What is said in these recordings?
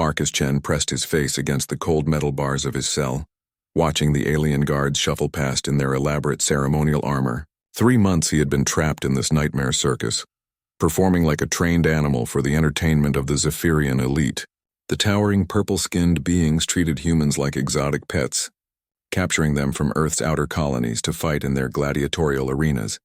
Marcus Chen pressed his face against the cold metal bars of his cell, watching the alien guards shuffle past in their elaborate ceremonial armor. 3 months he had been trapped in this nightmare circus, performing like a trained animal for the entertainment of the Zephyrian elite. The towering purple-skinned beings treated humans like exotic pets, capturing them from Earth's outer colonies to fight in their gladiatorial arenas.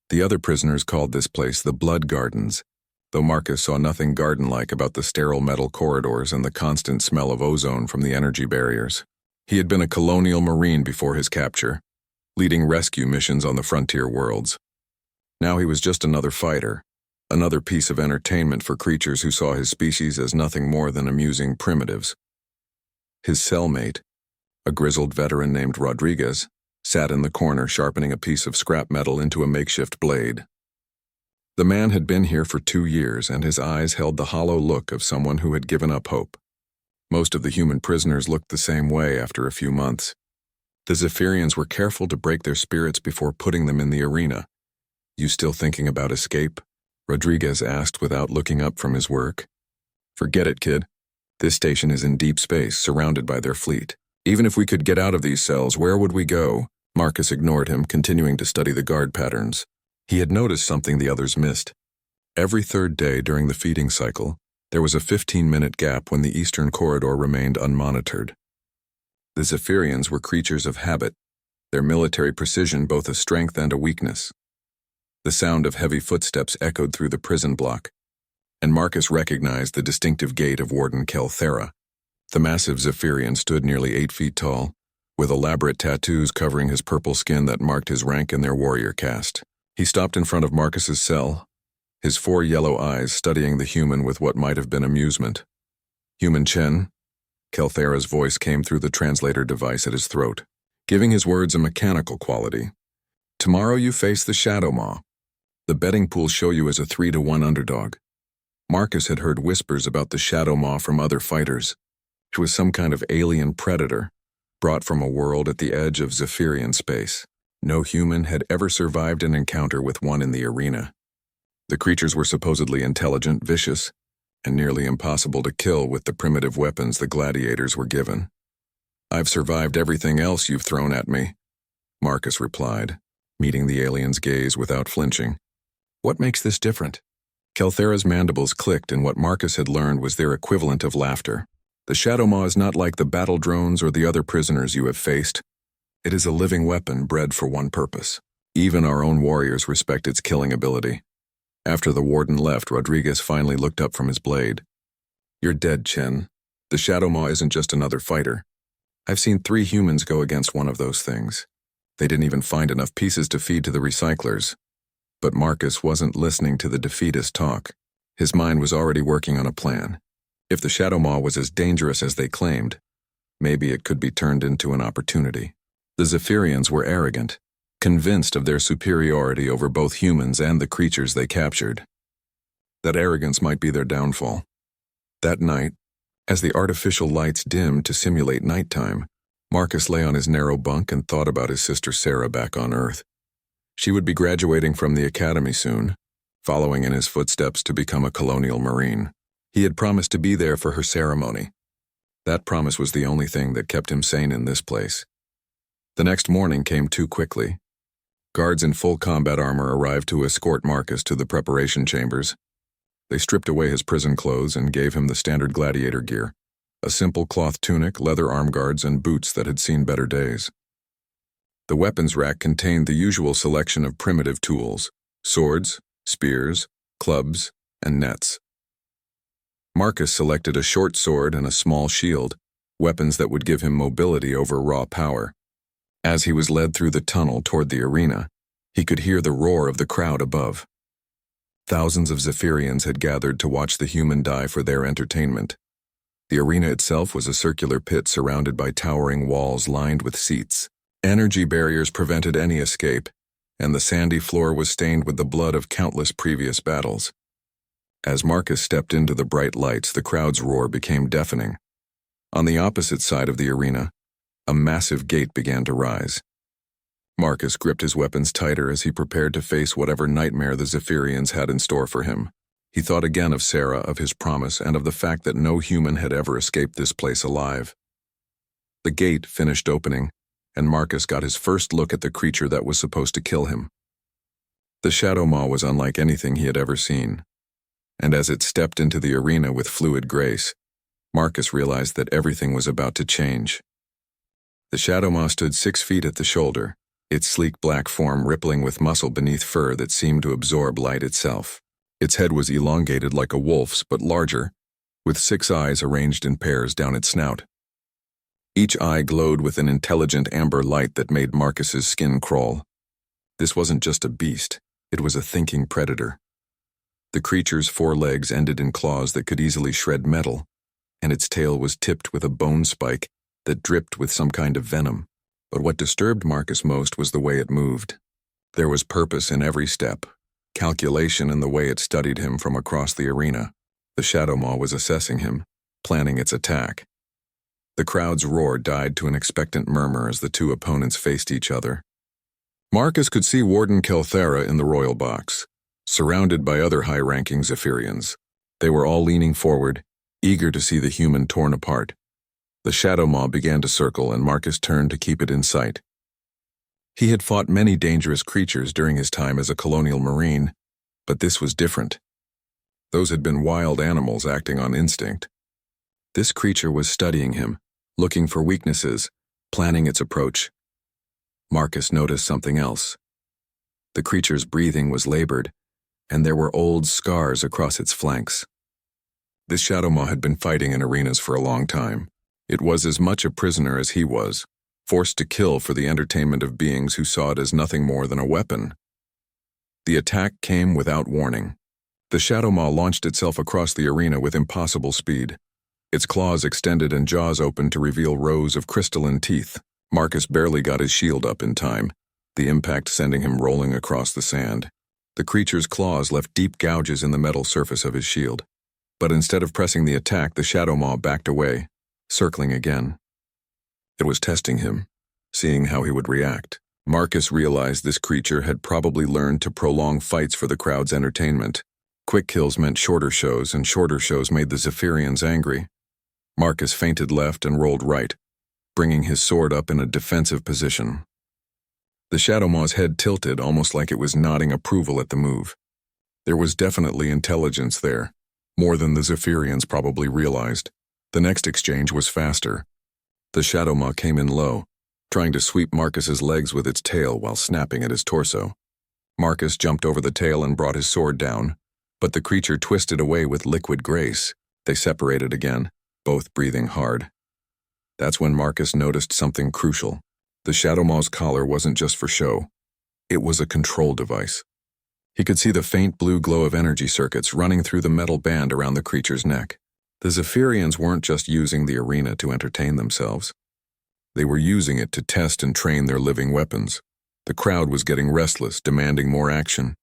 The other prisoners called this place the Blood Gardens, though Marcus saw nothing garden-like about the sterile metal corridors and the constant smell of ozone from the energy barriers. He had been a colonial marine before his capture, leading rescue missions on the frontier worlds. Now he was just another fighter, another piece of entertainment for creatures who saw his species as nothing more than amusing primitives. His cellmate, a grizzled veteran named Rodriguez, sat in the corner sharpening a piece of scrap metal into a makeshift blade. The man had been here for 2 years, and his eyes held the hollow look of someone who had given up hope. Most of the human prisoners looked the same way after a few months. The Zephyrians were careful to break their spirits before putting them in the arena. "You still thinking about escape?" Rodriguez asked without looking up from his work. "Forget it, kid. This station is in deep space, surrounded by their fleet. Even if we could get out of these cells, where would we go?" Marcus ignored him, continuing to study the guard patterns. He had noticed something the others missed. Every 3rd day during the feeding cycle, there was a 15-minute gap when the eastern corridor remained unmonitored. The Zephyrians were creatures of habit, their military precision both a strength and a weakness. The sound of heavy footsteps echoed through the prison block, and Marcus recognized the distinctive gait of Warden Kelthera. The massive Zephyrian stood nearly 8 feet tall, with elaborate tattoos covering his purple skin that marked his rank in their warrior caste. He stopped in front of Marcus's cell, his 4 yellow eyes studying the human with what might have been amusement. "Human Chen?" Kelthera's voice came through the translator device at his throat, giving his words a mechanical quality. "Tomorrow you face the Shadow Maw. The betting pools show you as a 3-to-1 underdog." Marcus had heard whispers about the Shadow Maw from other fighters. It was some kind of alien predator, brought from a world at the edge of Zephyrian space. No human had ever survived an encounter with one in the arena. The creatures were supposedly intelligent, vicious, and nearly impossible to kill with the primitive weapons the gladiators were given. "I've survived everything else you've thrown at me," Marcus replied, meeting the alien's gaze without flinching. "What makes this different?" Kelthera's mandibles clicked, and what Marcus had learned was their equivalent of laughter. "The Shadow Maw is not like the battle drones or the other prisoners you have faced. It is a living weapon bred for one purpose. Even our own warriors respect its killing ability." After the warden left, Rodriguez finally looked up from his blade. "You're dead, Chen. The Shadow Maw isn't just another fighter. I've seen 3 humans go against one of those things. They didn't even find enough pieces to feed to the recyclers." But Marcus wasn't listening to the defeatist talk. His mind was already working on a plan. If the Shadow Maw was as dangerous as they claimed, maybe it could be turned into an opportunity. The Zephyrians were arrogant, convinced of their superiority over both humans and the creatures they captured. That arrogance might be their downfall. That night, as the artificial lights dimmed to simulate nighttime, Marcus lay on his narrow bunk and thought about his sister Sarah back on Earth. She would be graduating from the academy soon, following in his footsteps to become a colonial marine. He had promised to be there for her ceremony. That promise was the only thing that kept him sane in this place. The next morning came too quickly. Guards in full combat armor arrived to escort Marcus to the preparation chambers. They stripped away his prison clothes and gave him the standard gladiator gear, a simple cloth tunic, leather arm guards, and boots that had seen better days. The weapons rack contained the usual selection of primitive tools: swords, spears, clubs, and nets. Marcus selected a short sword and a small shield, weapons that would give him mobility over raw power. As he was led through the tunnel toward the arena, he could hear the roar of the crowd above. Thousands of Zephyrians had gathered to watch the human die for their entertainment. The arena itself was a circular pit surrounded by towering walls lined with seats. Energy barriers prevented any escape, and the sandy floor was stained with the blood of countless previous battles. As Marcus stepped into the bright lights, the crowd's roar became deafening. On the opposite side of the arena, a massive gate began to rise. Marcus gripped his weapons tighter as he prepared to face whatever nightmare the Zephyrians had in store for him. He thought again of Sarah, of his promise, and of the fact that no human had ever escaped this place alive. The gate finished opening, and Marcus got his first look at the creature that was supposed to kill him. The Shadow Maw was unlike anything he had ever seen, and as it stepped into the arena with fluid grace, Marcus realized that everything was about to change. The Shadow Maw stood 6 feet at the shoulder, its sleek black form rippling with muscle beneath fur that seemed to absorb light itself. Its head was elongated like a wolf's, but larger, with 6 eyes arranged in pairs down its snout. Each eye glowed with an intelligent amber light that made Marcus's skin crawl. This wasn't just a beast, it was a thinking predator. The creature's 4 legs ended in claws that could easily shred metal, and its tail was tipped with a bone spike that dripped with some kind of venom. But what disturbed Marcus most was the way it moved. There was purpose in every step, calculation in the way it studied him from across the arena. The Shadow Maw was assessing him, planning its attack. The crowd's roar died to an expectant murmur as the 2 opponents faced each other. Marcus could see Warden Kelthera in the royal box, surrounded by other high-ranking Zephyrians. They were all leaning forward, eager to see the human torn apart. The Shadow Maw began to circle, and Marcus turned to keep it in sight. He had fought many dangerous creatures during his time as a colonial marine, but this was different. Those had been wild animals acting on instinct. This creature was studying him, looking for weaknesses, planning its approach. Marcus noticed something else. The creature's breathing was labored, and there were old scars across its flanks. This Shadow Maw had been fighting in arenas for a long time. It was as much a prisoner as he was, forced to kill for the entertainment of beings who saw it as nothing more than a weapon. The attack came without warning. The Shadow Maw launched itself across the arena with impossible speed. Its claws extended and jaws opened to reveal rows of crystalline teeth. Marcus barely got his shield up in time, the impact sending him rolling across the sand. The creature's claws left deep gouges in the metal surface of his shield. But instead of pressing the attack, the Shadow Maw backed away, circling again. It was testing him, seeing how he would react. Marcus realized this creature had probably learned to prolong fights for the crowd's entertainment. Quick kills meant shorter shows, and shorter shows made the Zephyrians angry. Marcus feinted left and rolled right, bringing his sword up in a defensive position. The Shadow Maw's head tilted, almost like it was nodding approval at the move. There was definitely intelligence there, more than the Zephyrians probably realized. The next exchange was faster. The Shadow Maw came in low, trying to sweep Marcus's legs with its tail while snapping at his torso. Marcus jumped over the tail and brought his sword down, but the creature twisted away with liquid grace. They separated again, both breathing hard. That's when Marcus noticed something crucial. The Shadow Maw's collar wasn't just for show. It was a control device. He could see the faint blue glow of energy circuits running through the metal band around the creature's neck. The Zephyrians weren't just using the arena to entertain themselves. They were using it to test and train their living weapons. The crowd was getting restless, demanding more action.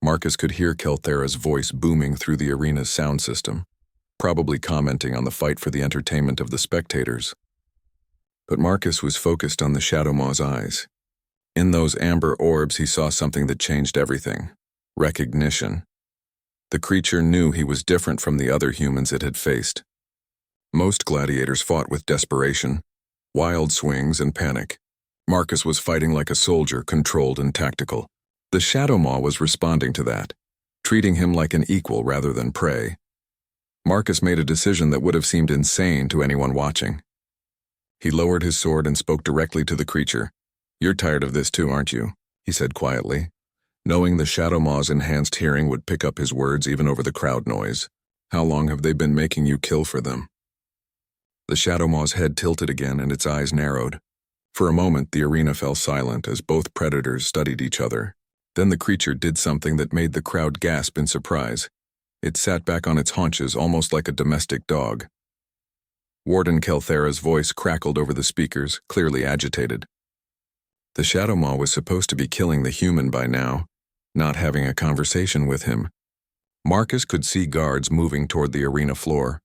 Marcus could hear Kelthera's voice booming through the arena's sound system, probably commenting on the fight for the entertainment of the spectators. But Marcus was focused on the Shadow Maw's eyes. In those amber orbs, he saw something that changed everything: recognition. The creature knew he was different from the other humans it had faced. Most gladiators fought with desperation, wild swings, and panic. Marcus was fighting like a soldier, controlled and tactical. The Shadow Maw was responding to that, treating him like an equal rather than prey. Marcus made a decision that would have seemed insane to anyone watching. He lowered his sword and spoke directly to the creature. "You're tired of this too, aren't you?" he said quietly, knowing the Shadow Maw's enhanced hearing would pick up his words even over the crowd noise. "How long have they been making you kill for them?" The Shadow Maw's head tilted again and its eyes narrowed. For a moment, the arena fell silent as both predators studied each other. Then the creature did something that made the crowd gasp in surprise. It sat back on its haunches almost like a domestic dog. Warden Kelthera's voice crackled over the speakers, clearly agitated. The Shadow Maw was supposed to be killing the human by now, not having a conversation with him. Marcus could see guards moving toward the arena floor,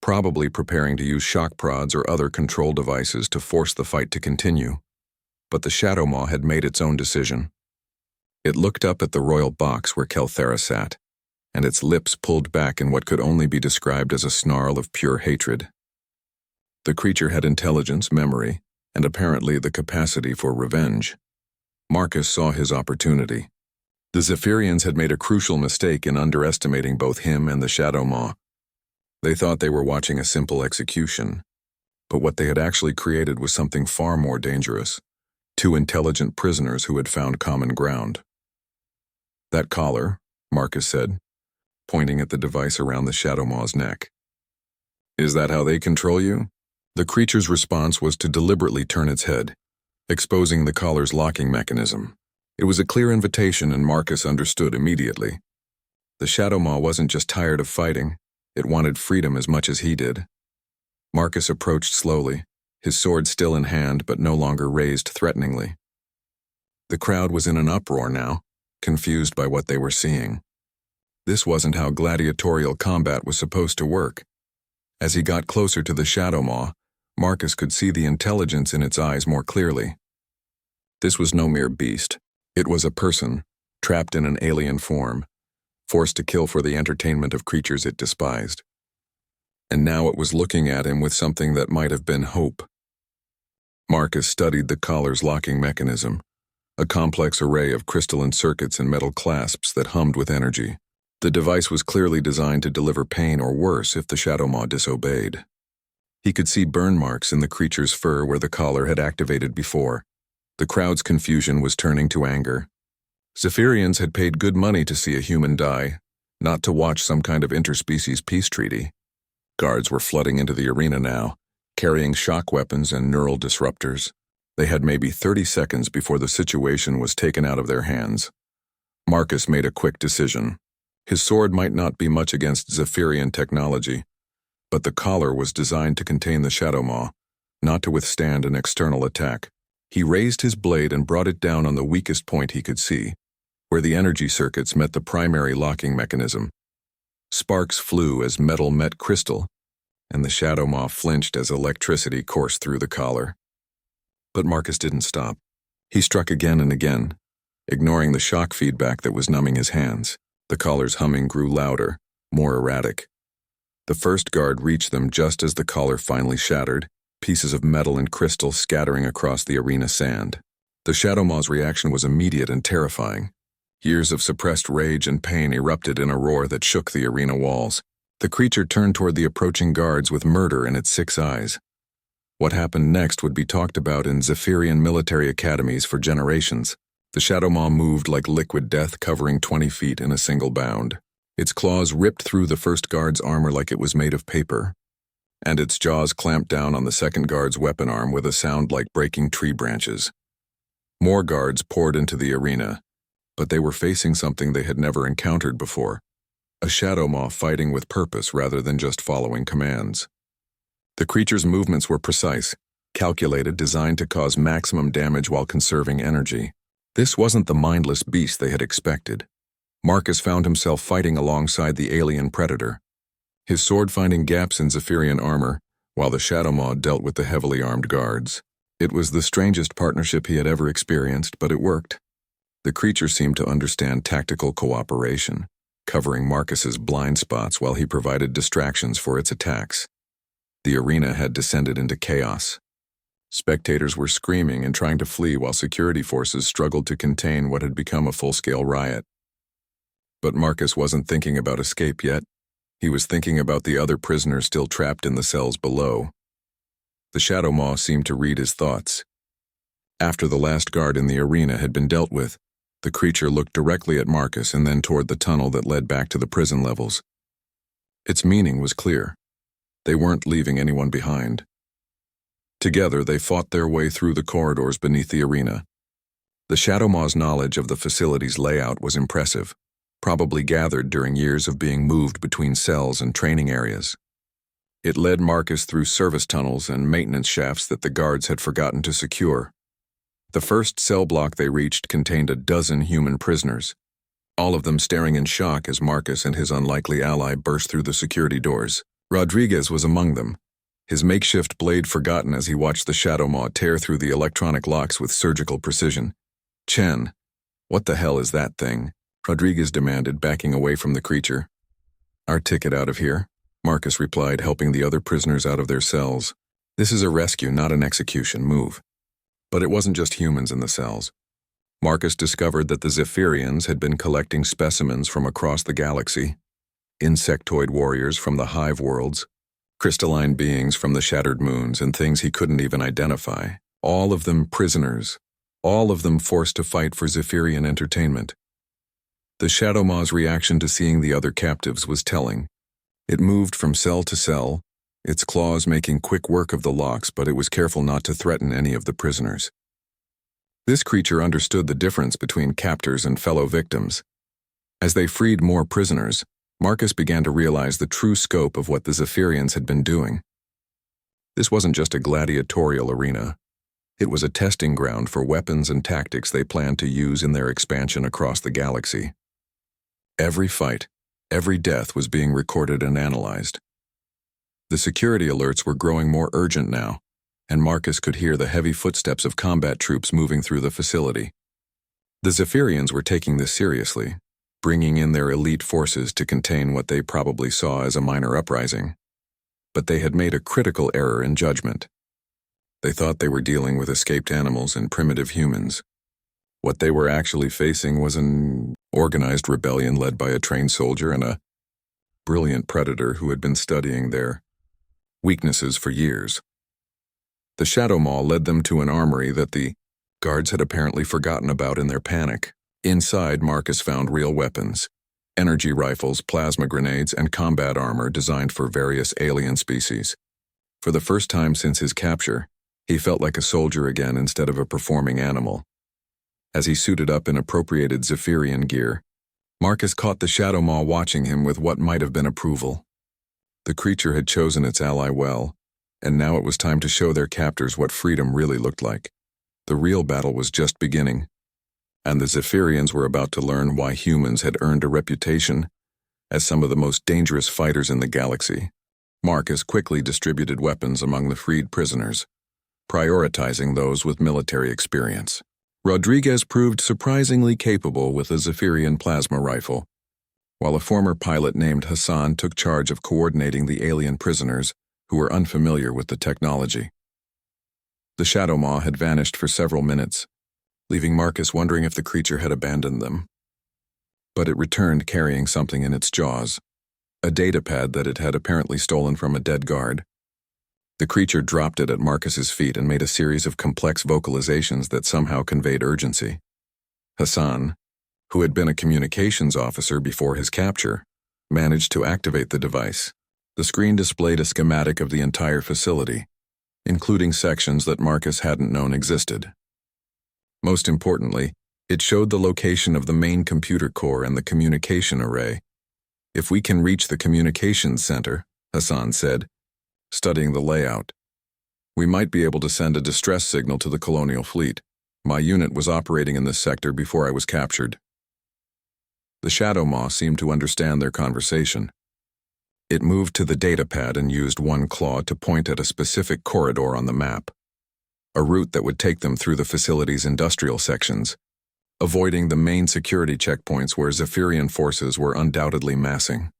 probably preparing to use shock prods or other control devices to force the fight to continue. But the Shadow Maw had made its own decision. It looked up at the royal box where Kelthera sat, and its lips pulled back in what could only be described as a snarl of pure hatred. The creature had intelligence, memory, and apparently the capacity for revenge. Marcus saw his opportunity. The Zephyrians had made a crucial mistake in underestimating both him and the Shadow Maw. They thought they were watching a simple execution, but what they had actually created was something far more dangerous. Two intelligent prisoners who had found common ground. "That collar," Marcus said, pointing at the device around the Shadow Maw's neck. "Is that how they control you?" The creature's response was to deliberately turn its head, exposing the collar's locking mechanism. It was a clear invitation, and Marcus understood immediately. The Shadow Maw wasn't just tired of fighting, it wanted freedom as much as he did. Marcus approached slowly, his sword still in hand but no longer raised threateningly. The crowd was in an uproar now, confused by what they were seeing. This wasn't how gladiatorial combat was supposed to work. As he got closer to the Shadow Maw, Marcus could see the intelligence in its eyes more clearly. This was no mere beast. It was a person, trapped in an alien form, forced to kill for the entertainment of creatures it despised. And now it was looking at him with something that might have been hope. Marcus studied the collar's locking mechanism, a complex array of crystalline circuits and metal clasps that hummed with energy. The device was clearly designed to deliver pain or worse if the Shadow Maw disobeyed. He could see burn marks in the creature's fur where the collar had activated before. The crowd's confusion was turning to anger. Zephyrians had paid good money to see a human die, not to watch some kind of interspecies peace treaty. Guards were flooding into the arena now, carrying shock weapons and neural disruptors. They had maybe 30 seconds before the situation was taken out of their hands. Marcus made a quick decision. His sword might not be much against Zephyrian technology, but the collar was designed to contain the Shadow Maw, not to withstand an external attack. He raised his blade and brought it down on the weakest point he could see, where the energy circuits met the primary locking mechanism. Sparks flew as metal met crystal, and the Shadow Maw flinched as electricity coursed through the collar. But Marcus didn't stop. He struck again and again, ignoring the shock feedback that was numbing his hands. The collar's humming grew louder, more erratic. The first guard reached them just as the collar finally shattered, pieces of metal and crystal scattering across the arena sand. The Shadow Maw's reaction was immediate and terrifying. Years of suppressed rage and pain erupted in a roar that shook the arena walls. The creature turned toward the approaching guards with murder in its 6 eyes. What happened next would be talked about in Zephyrian military academies for generations. The Shadow Maw moved like liquid death, covering 20 feet in a single bound. Its claws ripped through the first guard's armor like it was made of paper, and its jaws clamped down on the second guard's weapon arm with a sound like breaking tree branches. More guards poured into the arena, but they were facing something they had never encountered before. A Shadow Maw fighting with purpose rather than just following commands. The creature's movements were precise, calculated, designed to cause maximum damage while conserving energy. This wasn't the mindless beast they had expected. Marcus found himself fighting alongside the alien predator, his sword finding gaps in Zephyrian armor, while the Shadow Maw dealt with the heavily armed guards. It was the strangest partnership he had ever experienced, but it worked. The creature seemed to understand tactical cooperation, covering Marcus's blind spots while he provided distractions for its attacks. The arena had descended into chaos. Spectators were screaming and trying to flee while security forces struggled to contain what had become a full-scale riot. But Marcus wasn't thinking about escape yet. He was thinking about the other prisoners still trapped in the cells below. The Shadow Maw seemed to read his thoughts. After the last guard in the arena had been dealt with, the creature looked directly at Marcus and then toward the tunnel that led back to the prison levels. Its meaning was clear. They weren't leaving anyone behind. Together, they fought their way through the corridors beneath the arena. The Shadow Maw's knowledge of the facility's layout was impressive, probably gathered during years of being moved between cells and training areas. It led Marcus through service tunnels and maintenance shafts that the guards had forgotten to secure. The first cell block they reached contained a dozen human prisoners, all of them staring in shock as Marcus and his unlikely ally burst through the security doors. Rodriguez was among them, his makeshift blade forgotten as he watched the Shadow Maw tear through the electronic locks with surgical precision. "Chen, what the hell is that thing?" Rodriguez demanded, backing away from the creature. "Our ticket out of here," Marcus replied, helping the other prisoners out of their cells. "This is a rescue, not an execution. Move." But it wasn't just humans in the cells. Marcus discovered that the Zephyrians had been collecting specimens from across the galaxy, insectoid warriors from the hive worlds, crystalline beings from the shattered moons, and things he couldn't even identify. All of them prisoners, all of them forced to fight for Zephyrian entertainment. The Shadow Maw's reaction to seeing the other captives was telling. It moved from cell to cell, its claws making quick work of the locks, but it was careful not to threaten any of the prisoners. This creature understood the difference between captors and fellow victims. As they freed more prisoners, Marcus began to realize the true scope of what the Zephyrians had been doing. This wasn't just a gladiatorial arena. It was a testing ground for weapons and tactics they planned to use in their expansion across the galaxy. Every fight, every death was being recorded and analyzed. The security alerts were growing more urgent now, and Marcus could hear the heavy footsteps of combat troops moving through the facility. The Zephyrians were taking this seriously, bringing in their elite forces to contain what they probably saw as a minor uprising. But they had made a critical error in judgment. They thought they were dealing with escaped animals and primitive humans. What they were actually facing was an organized rebellion led by a trained soldier and a brilliant predator who had been studying their weaknesses for years. The Shadow Maw led them to an armory that the guards had apparently forgotten about in their panic. Inside, Marcus found real weapons, energy rifles, plasma grenades, and combat armor designed for various alien species. For the first time since his capture, he felt like a soldier again instead of a performing animal. As he suited up in appropriated Zephyrian gear, Marcus caught the Shadow Maw watching him with what might have been approval. The creature had chosen its ally well, and now it was time to show their captors what freedom really looked like. The real battle was just beginning, and the Zephyrians were about to learn why humans had earned a reputation as some of the most dangerous fighters in the galaxy. Marcus quickly distributed weapons among the freed prisoners, prioritizing those with military experience. Rodriguez proved surprisingly capable with a Zephyrian plasma rifle, while a former pilot named Hassan took charge of coordinating the alien prisoners who were unfamiliar with the technology. The Shadow Maw had vanished for several minutes, leaving Marcus wondering if the creature had abandoned them. But it returned carrying something in its jaws, a datapad that it had apparently stolen from a dead guard. The creature dropped it at Marcus's feet and made a series of complex vocalizations that somehow conveyed urgency. Hassan, who had been a communications officer before his capture, managed to activate the device. The screen displayed a schematic of the entire facility, including sections that Marcus hadn't known existed. Most importantly, it showed the location of the main computer core and the communication array. "If we can reach the communications center," Hassan said, studying the layout, "we might be able to send a distress signal to the colonial fleet. My unit was operating in this sector before I was captured." The Shadow Maw seemed to understand their conversation. It moved to the datapad and used one claw to point at a specific corridor on the map, a route that would take them through the facility's industrial sections, avoiding the main security checkpoints where Zephyrian forces were undoubtedly massing.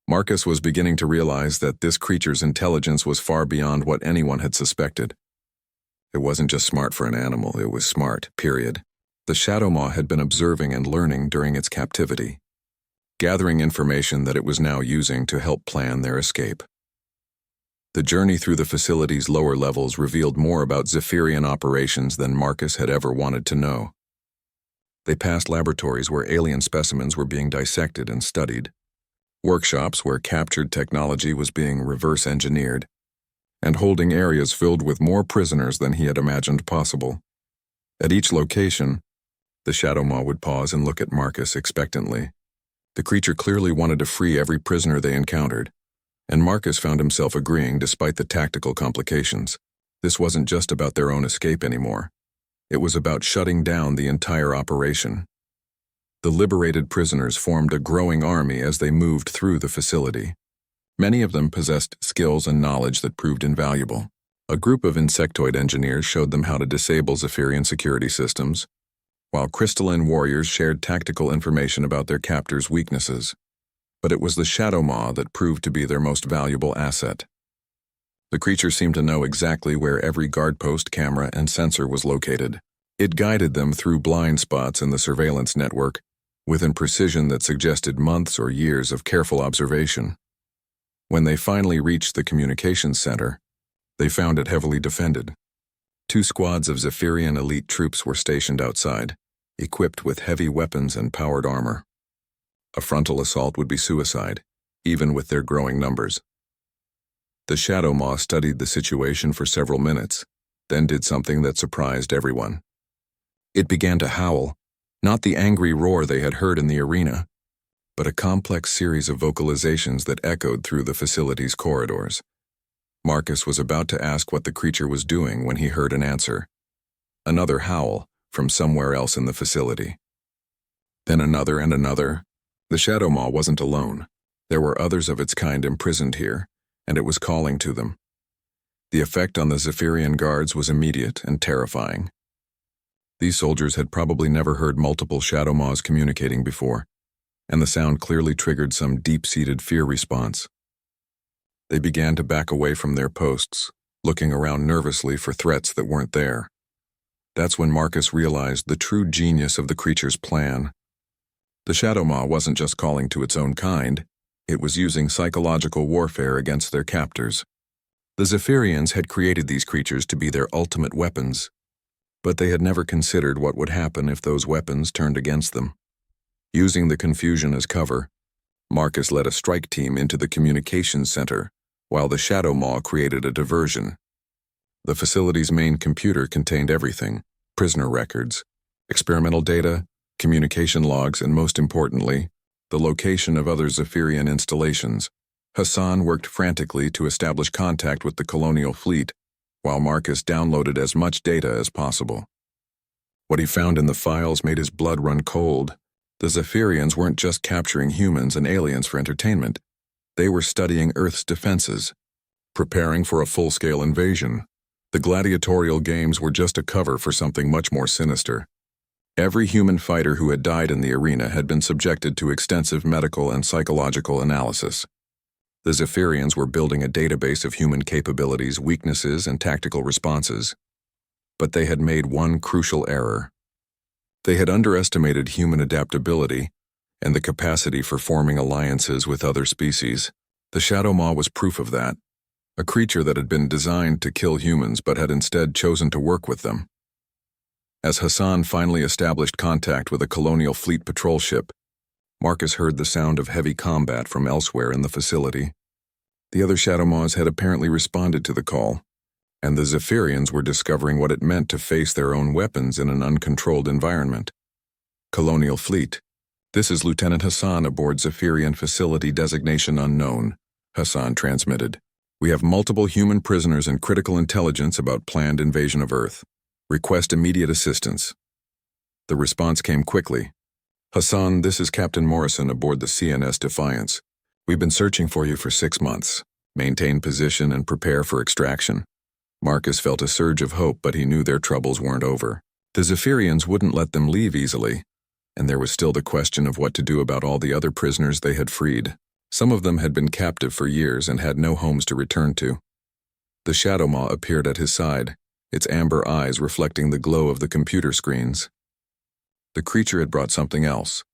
Marcus was beginning to realize that this creature's intelligence was far beyond what anyone had suspected. It wasn't just smart for an animal, it was smart, period. The Shadow Maw had been observing and learning during its captivity, gathering information that it was now using to help plan their escape. The journey through the facility's lower levels revealed more about Zephyrian operations than Marcus had ever wanted to know. They passed laboratories where alien specimens were being dissected and studied, workshops where captured technology was being reverse engineered, and holding areas filled with more prisoners than he had imagined possible. At each location, the Shadow Maw would pause and look at Marcus expectantly. The creature clearly wanted to free every prisoner they encountered, and Marcus found himself agreeing despite the tactical complications. This wasn't just about their own escape anymore. It was about shutting down the entire operation. The liberated prisoners formed a growing army as they moved through the facility. Many of them possessed skills and knowledge that proved invaluable. A group of insectoid engineers showed them how to disable Zephyrian security systems. while crystalline warriors shared tactical information about their captors' weaknesses. But it was the Shadow Maw that proved to be their most valuable asset. The creature seemed to know exactly where every guard post, camera, and sensor was located. It guided them through blind spots in the surveillance network, with a precision that suggested months or years of careful observation. When they finally reached the communications center, they found it heavily defended. 2 squads of Zephyrian elite troops were stationed outside, equipped with heavy weapons and powered armor. A frontal assault would be suicide, even with their growing numbers. The Shadow Maw studied the situation for several minutes, then did something that surprised everyone. It began to howl, not the angry roar they had heard in the arena, but a complex series of vocalizations that echoed through the facility's corridors. Marcus was about to ask what the creature was doing when he heard an answer. Another howl from somewhere else in the facility. Then another and another. The Shadow Maw wasn't alone. There were others of its kind imprisoned here, and it was calling to them. The effect on the Zephyrian guards was immediate and terrifying. These soldiers had probably never heard multiple Shadow Maws communicating before, and the sound clearly triggered some deep-seated fear response. They began to back away from their posts, looking around nervously for threats that weren't there. That's when Marcus realized the true genius of the creature's plan. The Shadow Maw wasn't just calling to its own kind, it was using psychological warfare against their captors. The Zephyrians had created these creatures to be their ultimate weapons, but they had never considered what would happen if those weapons turned against them. Using the confusion as cover, Marcus led a strike team into the communications center, while the Shadow Maw created a diversion. The facility's main computer contained everything: prisoner records, experimental data, communication logs, and most importantly, the location of other Zephyrian installations. Hassan worked frantically to establish contact with the colonial fleet, while Marcus downloaded as much data as possible. What he found in the files made his blood run cold. The Zephyrians weren't just capturing humans and aliens for entertainment. They were studying Earth's defenses, preparing for a full-scale invasion. The gladiatorial games were just a cover for something much more sinister. Every human fighter who had died in the arena had been subjected to extensive medical and psychological analysis. The Zephyrians were building a database of human capabilities, weaknesses, and tactical responses. But they had made one crucial error. They had underestimated human adaptability and the capacity for forming alliances with other species. The Shadow Maw was proof of that, a creature that had been designed to kill humans but had instead chosen to work with them. As Hassan finally established contact with a colonial fleet patrol ship, Marcus heard the sound of heavy combat from elsewhere in the facility. The other Shadow Maws had apparently responded to the call, and the Zephyrians were discovering what it meant to face their own weapons in an uncontrolled environment. Colonial Fleet. This is Lieutenant Hassan aboard Zephyrian Facility Designation Unknown, Hassan transmitted. We have multiple human prisoners and critical intelligence about planned invasion of Earth. Request immediate assistance. The response came quickly. Hassan, this is Captain Morrison aboard the CNS Defiance. We've been searching for you for 6 months. Maintain position and prepare for extraction. Marcus felt a surge of hope, but he knew their troubles weren't over. The Zephyrians wouldn't let them leave easily, and there was still the question of what to do about all the other prisoners they had freed. Some of them had been captive for years and had no homes to return to. The Shadow Maw appeared at his side, its amber eyes reflecting the glow of the computer screens. The creature had brought something else,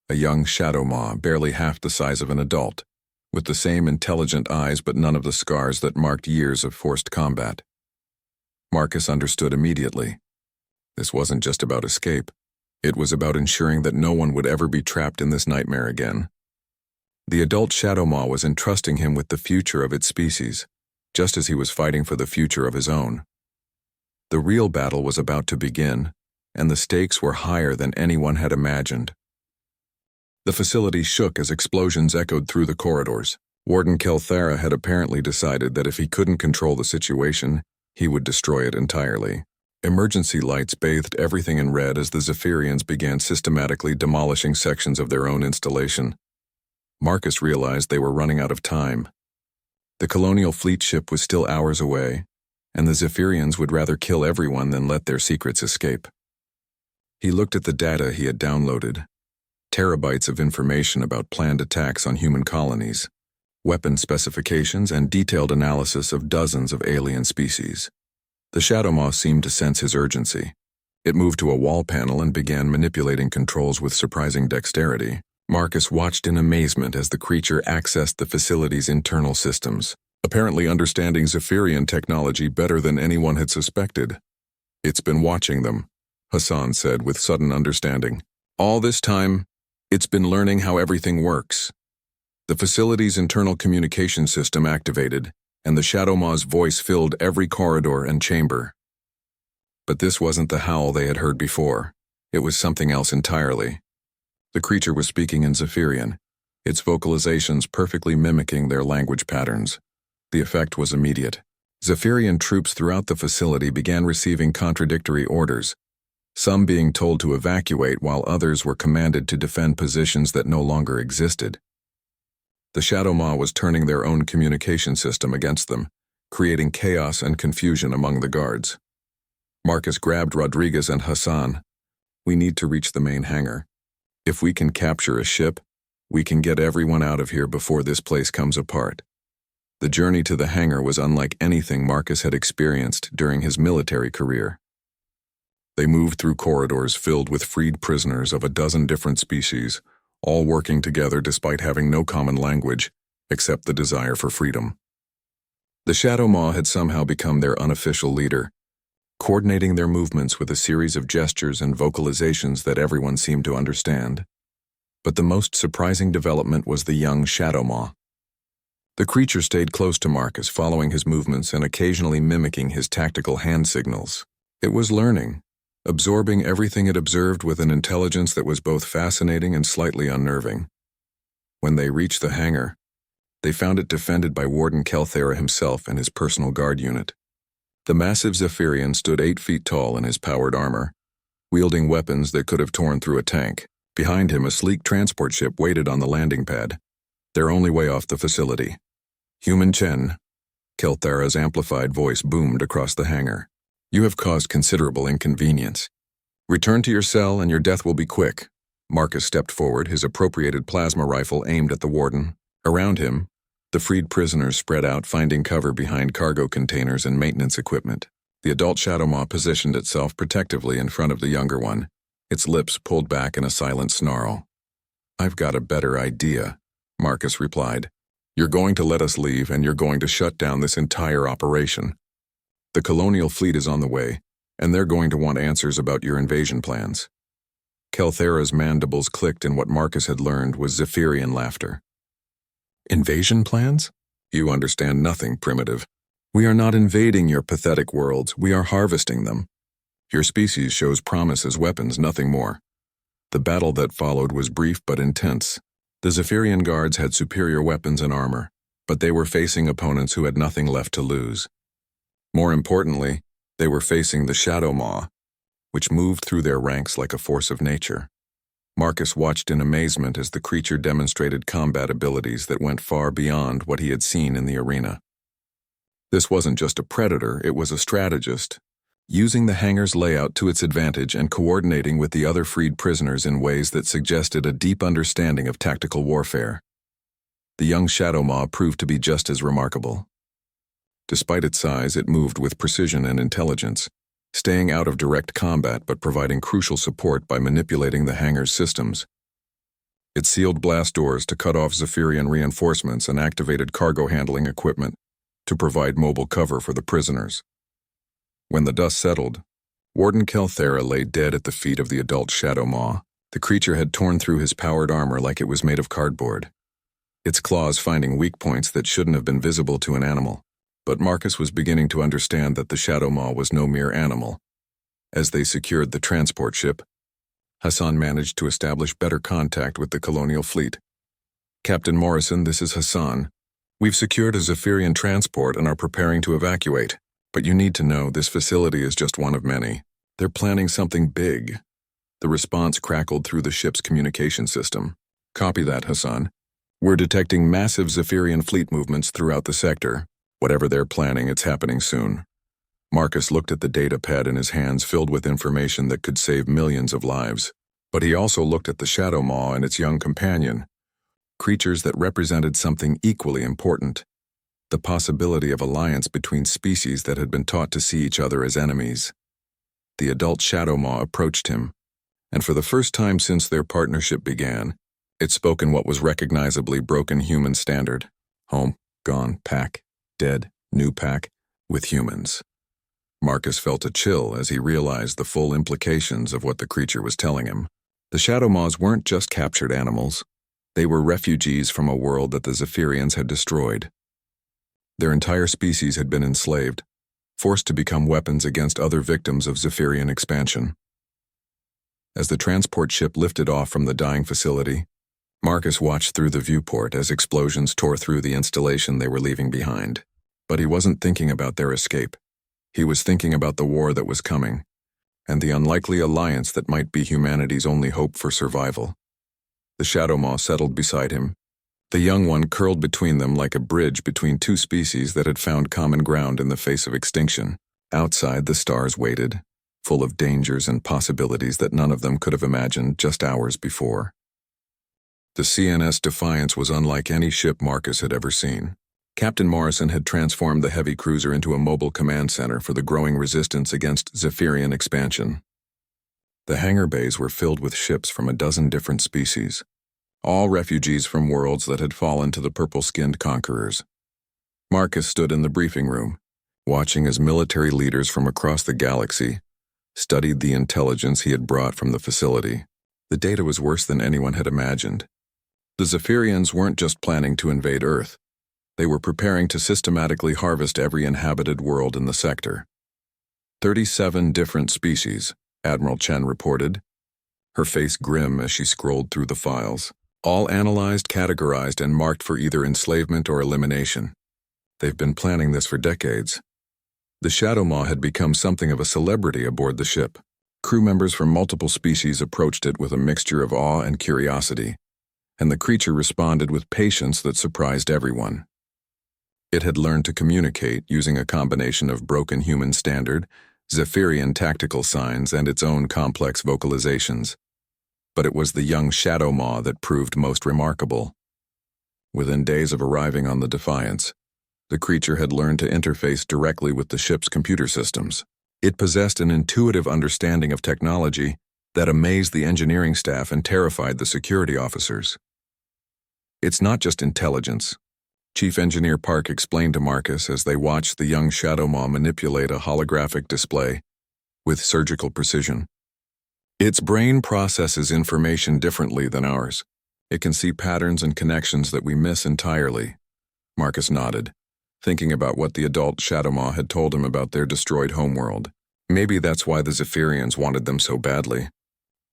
a young Shadow Maw barely half the size of an adult, with the same intelligent eyes but none of the scars that marked years of forced combat. Marcus understood immediately. This wasn't just about escape. It was about ensuring that no one would ever be trapped in this nightmare again. The adult Shadow Maw was entrusting him with the future of its species, just as he was fighting for the future of his own. The real battle was about to begin, and the stakes were higher than anyone had imagined. The facility shook as explosions echoed through the corridors. Warden Kelthara had apparently decided that if he couldn't control the situation, he would destroy it entirely. Emergency lights bathed everything in red as the Zephyrians began systematically demolishing sections of their own installation. Marcus realized they were running out of time. The colonial fleet ship was still hours away, and the Zephyrians would rather kill everyone than let their secrets escape. He looked at the data he had downloaded. Terabytes of information about planned attacks on human colonies, weapon specifications, and detailed analysis of dozens of alien species. The Shadow Maw seemed to sense his urgency. It moved to a wall panel and began manipulating controls with surprising dexterity. Marcus watched in amazement as the creature accessed the facility's internal systems, apparently understanding Zephyrian technology better than anyone had suspected. "It's been watching them," Hassan said with sudden understanding. "All this time, it's been learning how everything works." The facility's internal communication system activated, and the Shadow Maw's voice filled every corridor and chamber. But this wasn't the howl they had heard before. It was something else entirely. The creature was speaking in Zephyrian, its vocalizations perfectly mimicking their language patterns. The effect was immediate. Zephyrian troops throughout the facility began receiving contradictory orders, some being told to evacuate while others were commanded to defend positions that no longer existed. The Shadow Maw was turning their own communication system against them, creating chaos and confusion among the guards. Marcus grabbed Rodriguez and Hassan. "We need to reach the main hangar. If we can capture a ship, we can get everyone out of here before this place comes apart." The journey to the hangar was unlike anything Marcus had experienced during his military career. They moved through corridors filled with freed prisoners of a dozen different species, all working together despite having no common language, except the desire for freedom. The Shadow Maw had somehow become their unofficial leader, coordinating their movements with a series of gestures and vocalizations that everyone seemed to understand. But the most surprising development was the young Shadow Maw. The creature stayed close to Marcus, following his movements and occasionally mimicking his tactical hand signals. It was learning, absorbing everything it observed with an intelligence that was both fascinating and slightly unnerving. When they reached the hangar, they found it defended by Warden Kelthera himself and his personal guard unit. The massive Zephyrian stood 8 feet tall in his powered armor, wielding weapons that could have torn through a tank. Behind him, a sleek transport ship waited on the landing pad, their only way off the facility. "Human Chen," Kelthera's amplified voice boomed across the hangar. "You have caused considerable inconvenience. Return to your cell and your death will be quick." Marcus stepped forward, his appropriated plasma rifle aimed at the warden. Around him, the freed prisoners spread out, finding cover behind cargo containers and maintenance equipment. The adult Shadow Maw positioned itself protectively in front of the younger one, its lips pulled back in a silent snarl. "I've got a better idea," Marcus replied. "You're going to let us leave, and you're going to shut down this entire operation. The colonial fleet is on the way, and they're going to want answers about your invasion plans." Kelthera's mandibles clicked in what Marcus had learned was Zephyrian laughter. "Invasion plans? You understand nothing, primitive. We are not invading your pathetic worlds, we are harvesting them. Your species shows promise as weapons, nothing more." The battle that followed was brief but intense. The Zephyrian guards had superior weapons and armor, but they were facing opponents who had nothing left to lose. More importantly, they were facing the Shadow Maw, which moved through their ranks like a force of nature. Marcus watched in amazement as the creature demonstrated combat abilities that went far beyond what he had seen in the arena. This wasn't just a predator, it was a strategist, using the hangar's layout to its advantage and coordinating with the other freed prisoners in ways that suggested a deep understanding of tactical warfare. The young Shadow Maw proved to be just as remarkable. Despite its size, it moved with precision and intelligence, staying out of direct combat but providing crucial support by manipulating the hangar's systems. It sealed blast doors to cut off Zephyrian reinforcements and activated cargo handling equipment to provide mobile cover for the prisoners. When the dust settled, Warden Kelthera lay dead at the feet of the adult Shadow Maw. The creature had torn through his powered armor like it was made of cardboard, its claws finding weak points that shouldn't have been visible to an animal. But Marcus was beginning to understand that the Shadow Maw was no mere animal. As they secured the transport ship, Hassan managed to establish better contact with the colonial fleet. "Captain Morrison, this is Hassan. We've secured a Zephyrian transport and are preparing to evacuate. But you need to know this facility is just one of many. They're planning something big." The response crackled through the ship's communication system. "Copy that, Hassan. We're detecting massive Zephyrian fleet movements throughout the sector. Whatever they're planning, it's happening soon." Marcus looked at the data pad in his hands, filled with information that could save millions of lives. But he also looked at the Shadow Maw and its young companion, creatures that represented something equally important: the possibility of alliance between species that had been taught to see each other as enemies. The adult Shadow Maw approached him, and for the first time since their partnership began, it spoke in what was recognizably broken human standard: home, gone, pack, dead, new pack, with humans. Marcus felt a chill as he realized the full implications of what the creature was telling him. The Shadow Maws weren't just captured animals. They were refugees from a world that the Zephyrians had destroyed. Their entire species had been enslaved, forced to become weapons against other victims of Zephyrian expansion. As the transport ship lifted off from the dying facility, Marcus watched through the viewport as explosions tore through the installation they were leaving behind. But he wasn't thinking about their escape. He was thinking about the war that was coming, and the unlikely alliance that might be humanity's only hope for survival. The Shadow Maw settled beside him, the young one curled between them like a bridge between two species that had found common ground in the face of extinction. Outside, the stars waited, full of dangers and possibilities that none of them could have imagined just hours before. The CNS Defiance was unlike any ship Marcus had ever seen. Captain Morrison had transformed the heavy cruiser into a mobile command center for the growing resistance against Zephyrian expansion. The hangar bays were filled with ships from a dozen different species, all refugees from worlds that had fallen to the purple-skinned conquerors. Marcus stood in the briefing room, watching as military leaders from across the galaxy studied the intelligence he had brought from the facility. The data was worse than anyone had imagined. The Zephyrians weren't just planning to invade Earth. They were preparing to systematically harvest every inhabited world in the sector. 37 different species, Admiral Chen reported, her face grim as she scrolled through the files, all analyzed, categorized, and marked for either enslavement or elimination. They've been planning this for decades. The Shadow Maw had become something of a celebrity aboard the ship. Crew members from multiple species approached it with a mixture of awe and curiosity, and the creature responded with patience that surprised everyone. It had learned to communicate using a combination of broken human standard, Zephyrian tactical signs, and its own complex vocalizations. But it was the young Shadow Maw that proved most remarkable. Within days of arriving on the Defiance, the creature had learned to interface directly with the ship's computer systems. It possessed an intuitive understanding of technology that amazed the engineering staff and terrified the security officers. It's not just intelligence, Chief Engineer Park explained to Marcus as they watched the young Shadow Maw manipulate a holographic display with surgical precision. Its brain processes information differently than ours. It can see patterns and connections that we miss entirely. Marcus nodded, thinking about what the adult Shadow Maw had told him about their destroyed homeworld. Maybe that's why the Zephyrians wanted them so badly.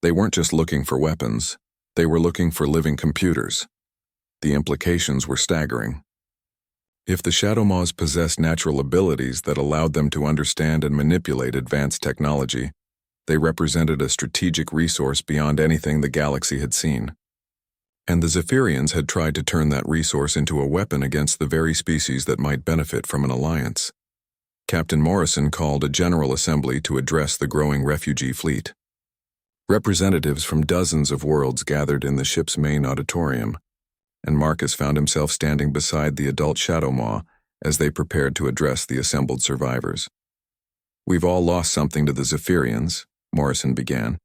They weren't just looking for weapons. They were looking for living computers. The implications were staggering. If the Shadow Maws possessed natural abilities that allowed them to understand and manipulate advanced technology, they represented a strategic resource beyond anything the galaxy had seen. And the Zephyrians had tried to turn that resource into a weapon against the very species that might benefit from an alliance. Captain Morrison called a general assembly to address the growing refugee fleet. Representatives from dozens of worlds gathered in the ship's main auditorium, and Marcus found himself standing beside the adult Shadow Maw as they prepared to address the assembled survivors. "We've all lost something to the Zephyrians," Morrison began,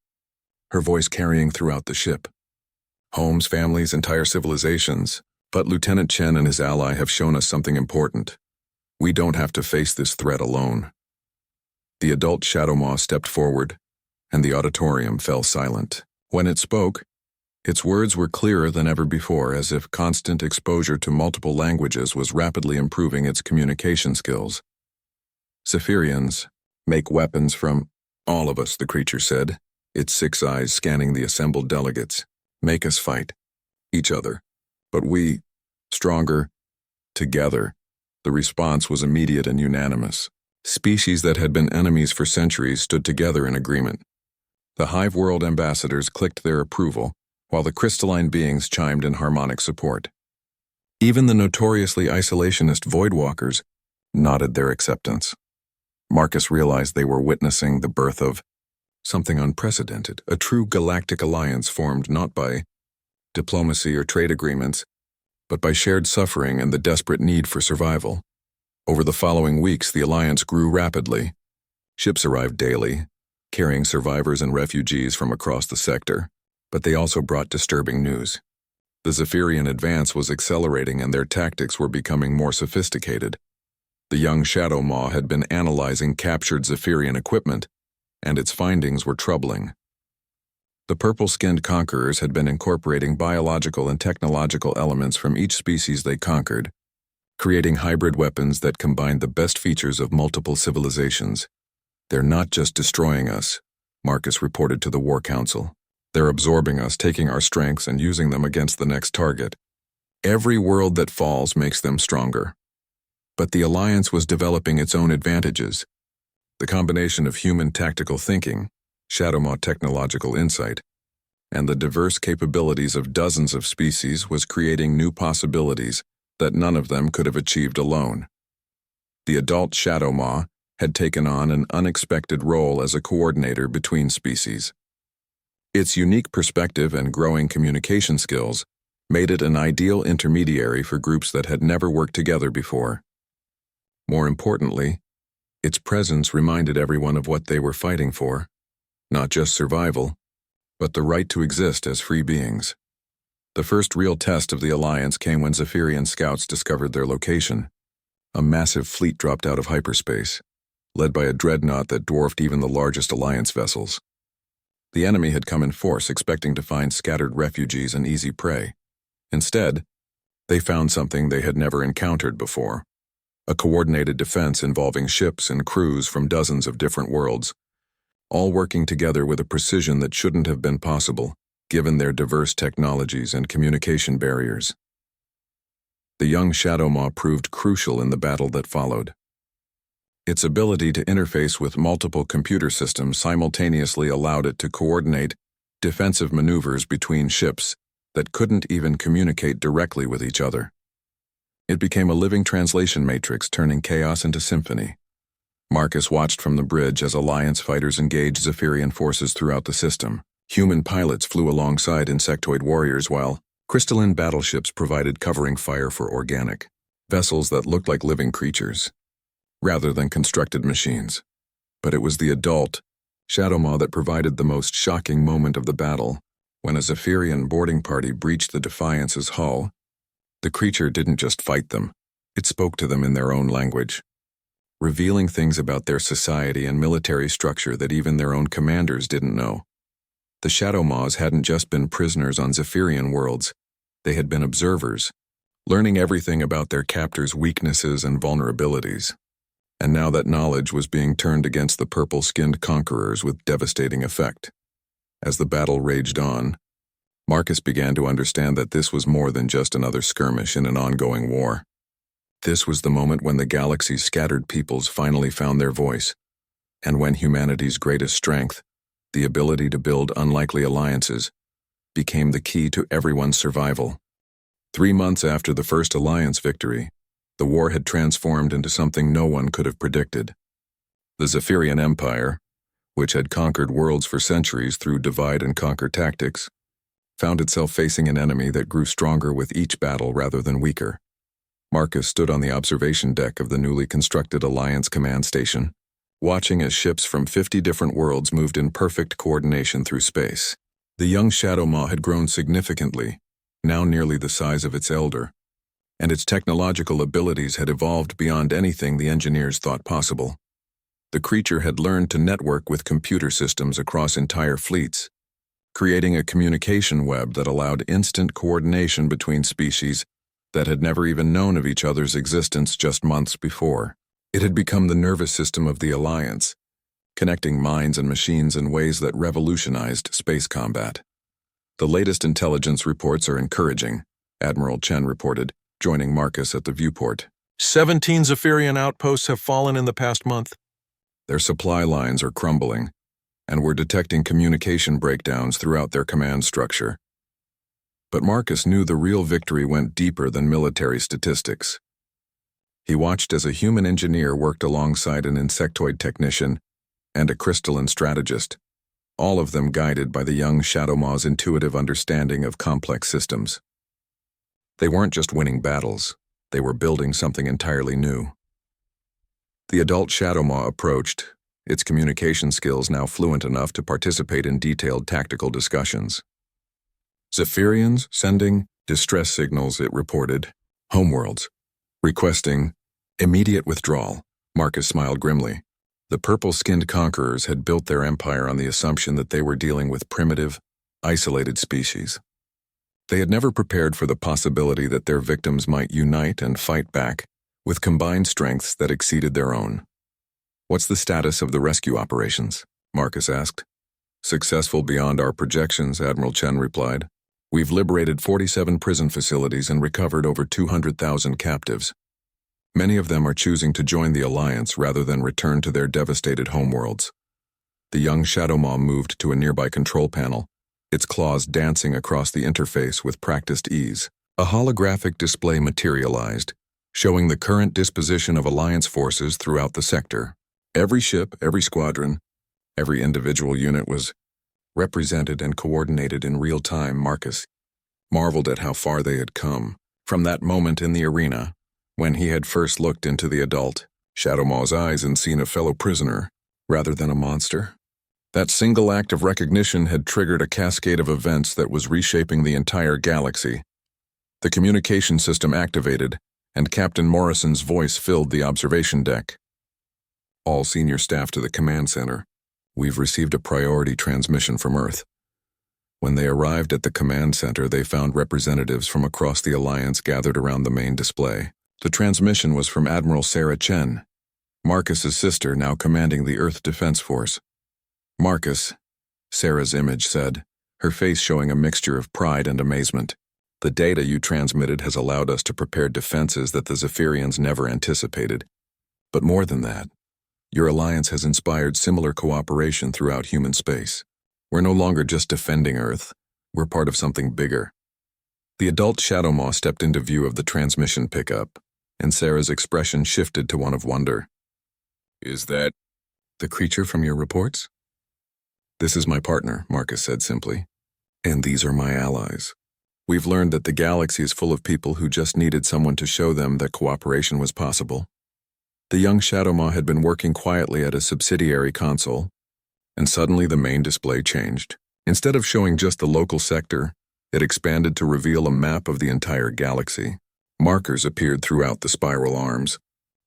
her voice carrying throughout the ship. "Homes, families, entire civilizations. But Lieutenant Chen and his ally have shown us something important. We don't have to face this threat alone." The adult Shadow Maw stepped forward, and the auditorium fell silent. When it spoke, its words were clearer than ever before, as if constant exposure to multiple languages was rapidly improving its communication skills. "Zephyrians make weapons from all of us," the creature said, its 6 eyes scanning the assembled delegates. "Make us fight each other. But we, stronger, together." The response was immediate and unanimous. Species that had been enemies for centuries stood together in agreement. The Hive World ambassadors clicked their approval, while the crystalline beings chimed in harmonic support. Even the notoriously isolationist Voidwalkers nodded their acceptance. Marcus realized they were witnessing the birth of something unprecedented, a true galactic alliance formed not by diplomacy or trade agreements, but by shared suffering and the desperate need for survival. Over the following weeks, the alliance grew rapidly. Ships arrived daily, carrying survivors and refugees from across the sector, but they also brought disturbing news. The Zephyrian advance was accelerating and their tactics were becoming more sophisticated. The young Shadow Maw had been analyzing captured Zephyrian equipment, and its findings were troubling. The purple-skinned conquerors had been incorporating biological and technological elements from each species they conquered, creating hybrid weapons that combined the best features of multiple civilizations. "They're not just destroying us," Marcus reported to the War Council. "They're absorbing us, taking our strengths and using them against the next target. Every world that falls makes them stronger." But the Alliance was developing its own advantages. The combination of human tactical thinking, Shadow Maw technological insight, and the diverse capabilities of dozens of species was creating new possibilities that none of them could have achieved alone. The adult Shadow Maw had taken on an unexpected role as a coordinator between species. Its unique perspective and growing communication skills made it an ideal intermediary for groups that had never worked together before. More importantly, its presence reminded everyone of what they were fighting for, not just survival, but the right to exist as free beings. The first real test of the Alliance came when Zephyrian scouts discovered their location. A massive fleet dropped out of hyperspace, led by a dreadnought that dwarfed even the largest Alliance vessels. The enemy had come in force, expecting to find scattered refugees and easy prey. Instead, they found something they had never encountered before: a coordinated defense involving ships and crews from dozens of different worlds, all working together with a precision that shouldn't have been possible, given their diverse technologies and communication barriers. The young Shadow Maw proved crucial in the battle that followed. Its ability to interface with multiple computer systems simultaneously allowed it to coordinate defensive maneuvers between ships that couldn't even communicate directly with each other. It became a living translation matrix, turning chaos into symphony. Marcus watched from the bridge as Alliance fighters engaged Zephyrian forces throughout the system. Human pilots flew alongside insectoid warriors while crystalline battleships provided covering fire for organic vessels that looked like living creatures, rather than constructed machines. But it was the adult Shadow Maw that provided the most shocking moment of the battle. When a Zephyrian boarding party breached the Defiance's hull, the creature didn't just fight them, it spoke to them in their own language, revealing things about their society and military structure that even their own commanders didn't know. The Shadow Maws hadn't just been prisoners on Zephyrian worlds, they had been observers, learning everything about their captors' weaknesses and vulnerabilities. And now that knowledge was being turned against the purple-skinned conquerors with devastating effect. As the battle raged on, Marcus began to understand that this was more than just another skirmish in an ongoing war. This was the moment when the galaxy's scattered peoples finally found their voice, and when humanity's greatest strength, the ability to build unlikely alliances, became the key to everyone's survival. 3 months after the first Alliance victory, the war had transformed into something no one could have predicted. The Zephyrian Empire, which had conquered worlds for centuries through divide-and-conquer tactics, found itself facing an enemy that grew stronger with each battle rather than weaker. Marcus stood on the observation deck of the newly constructed Alliance command station, watching as ships from 50 different worlds moved in perfect coordination through space. The young Shadow Maw had grown significantly, now nearly the size of its elder, and its technological abilities had evolved beyond anything the engineers thought possible. The creature had learned to network with computer systems across entire fleets, creating a communication web that allowed instant coordination between species that had never even known of each other's existence just months before. It had become the nervous system of the Alliance, connecting minds and machines in ways that revolutionized space combat. The latest intelligence reports are encouraging, Admiral Chen reported, joining Marcus at the viewport. 17 Zephyrian outposts have fallen in the past month. Their supply lines are crumbling, and we're detecting communication breakdowns throughout their command structure. But Marcus knew the real victory went deeper than military statistics. He watched as a human engineer worked alongside an insectoid technician and a crystalline strategist, all of them guided by the young Shadow Maw's intuitive understanding of complex systems. They weren't just winning battles, they were building something entirely new. The adult Shadow Maw approached, its communication skills now fluent enough to participate in detailed tactical discussions. Zephyrians sending distress signals, it reported. Homeworlds requesting immediate withdrawal. Marcus smiled grimly. The purple-skinned conquerors had built their empire on the assumption that they were dealing with primitive, isolated species. They had never prepared for the possibility that their victims might unite and fight back with combined strengths that exceeded their own. "What's the status of the rescue operations?" Marcus asked. "Successful beyond our projections," Admiral Chen replied. "We've liberated 47 prison facilities and recovered over 200,000 captives. Many of them are choosing to join the Alliance rather than return to their devastated homeworlds." The young Shadow Maw moved to a nearby control panel, its claws dancing across the interface with practiced ease. A holographic display materialized, showing the current disposition of Alliance forces throughout the sector. Every ship, every squadron, every individual unit was represented and coordinated in real time. Marcus marveled at how far they had come from that moment in the arena when he had first looked into the adult Shadow Maw's eyes and seen a fellow prisoner rather than a monster. That single act of recognition had triggered a cascade of events that was reshaping the entire galaxy. The communication system activated, and Captain Morrison's voice filled the observation deck. "All senior staff to the command center. We've received a priority transmission from Earth." When they arrived at the command center, they found representatives from across the Alliance gathered around the main display. The transmission was from Admiral Sarah Chen, Marcus's sister, now commanding the Earth Defense Force. "Marcus," Sarah's image said, her face showing a mixture of pride and amazement. "The data you transmitted has allowed us to prepare defenses that the Zephyrians never anticipated. But more than that, your alliance has inspired similar cooperation throughout human space. We're no longer just defending Earth, we're part of something bigger." The adult Shadow Maw stepped into view of the transmission pickup, and Sarah's expression shifted to one of wonder. "Is that the creature from your reports?" "This is my partner," Marcus said simply. "And these are my allies. We've learned that the galaxy is full of people who just needed someone to show them that cooperation was possible." The young Shadow Maw had been working quietly at a subsidiary console, and suddenly the main display changed. Instead of showing just the local sector, it expanded to reveal a map of the entire galaxy. Markers appeared throughout the spiral arms,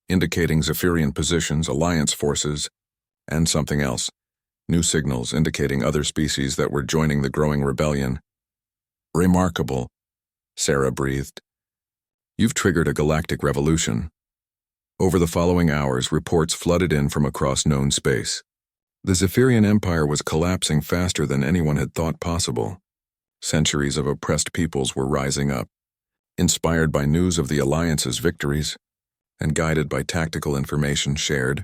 indicating Zephyrian positions, Alliance forces, and something else. New signals indicating other species that were joining the growing rebellion. "Remarkable," Sarah breathed. "You've triggered a galactic revolution." Over the following hours, reports flooded in from across known space. The Zephyrian Empire was collapsing faster than anyone had thought possible. Centuries of oppressed peoples were rising up, inspired by news of the Alliance's victories, and guided by tactical information shared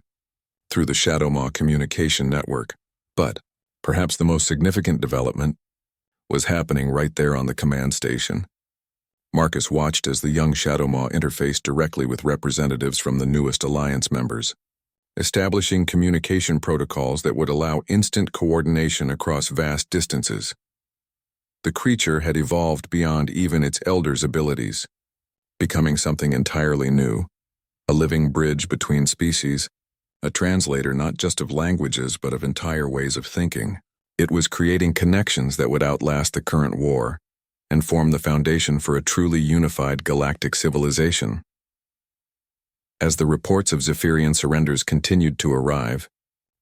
through the Shadow Maw communication network. But perhaps the most significant development was happening right there on the command station. Marcus watched as the young Shadow Maw interfaced directly with representatives from the newest Alliance members, establishing communication protocols that would allow instant coordination across vast distances. The creature had evolved beyond even its elders' abilities, becoming something entirely new, a living bridge between species, a translator not just of languages but of entire ways of thinking. It was creating connections that would outlast the current war and form the foundation for a truly unified galactic civilization. As the reports of Zephyrian surrenders continued to arrive,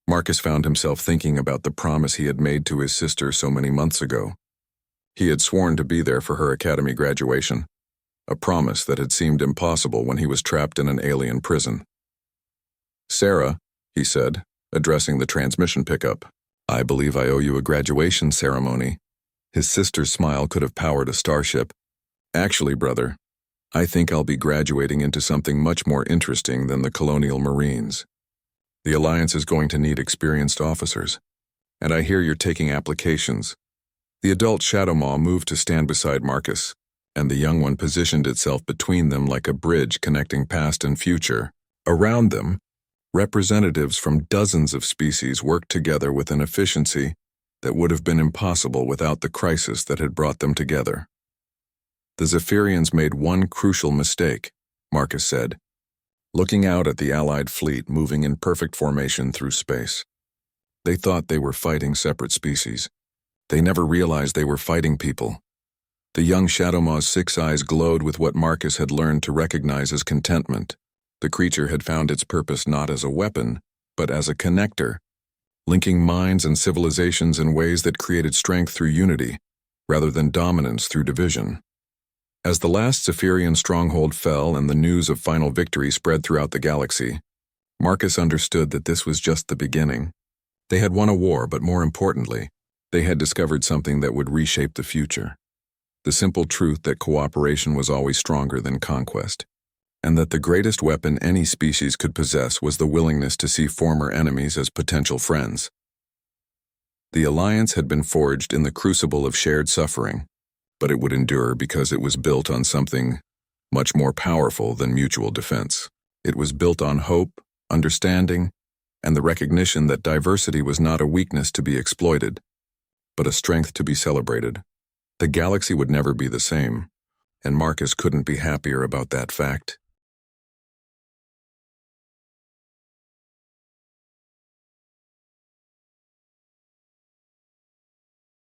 Marcus found himself thinking about the promise he had made to his sister so many months ago. He had sworn to be there for her academy graduation, a promise that had seemed impossible when he was trapped in an alien prison. "Sarah," he said, addressing the transmission pickup, "I believe I owe you a graduation ceremony." His sister's smile could have powered a starship. "Actually, brother, I think I'll be graduating into something much more interesting than the Colonial Marines. The Alliance is going to need experienced officers, and I hear you're taking applications." The adult Shadow Maw moved to stand beside Marcus, and the young one positioned itself between them like a bridge connecting past and future. Around them, representatives from dozens of species worked together with an efficiency that would have been impossible without the crisis that had brought them together. The Zephyrians made one crucial mistake, Marcus said, looking out at the Allied fleet moving in perfect formation through space. They thought they were fighting separate species. They never realized they were fighting people. The young Shadowmaw's 6 eyes glowed with what Marcus had learned to recognize as contentment. The creature had found its purpose not as a weapon, but as a connector, linking minds and civilizations in ways that created strength through unity, rather than dominance through division. As the last Zephyrian stronghold fell and the news of final victory spread throughout the galaxy, Marcus understood that this was just the beginning. They had won a war, but more importantly, they had discovered something that would reshape the future. The simple truth that cooperation was always stronger than conquest, and that the greatest weapon any species could possess was the willingness to see former enemies as potential friends. The alliance had been forged in the crucible of shared suffering, but it would endure because it was built on something much more powerful than mutual defense. It was built on hope, understanding, and the recognition that diversity was not a weakness to be exploited, but a strength to be celebrated. The galaxy would never be the same, and Marcus couldn't be happier about that fact.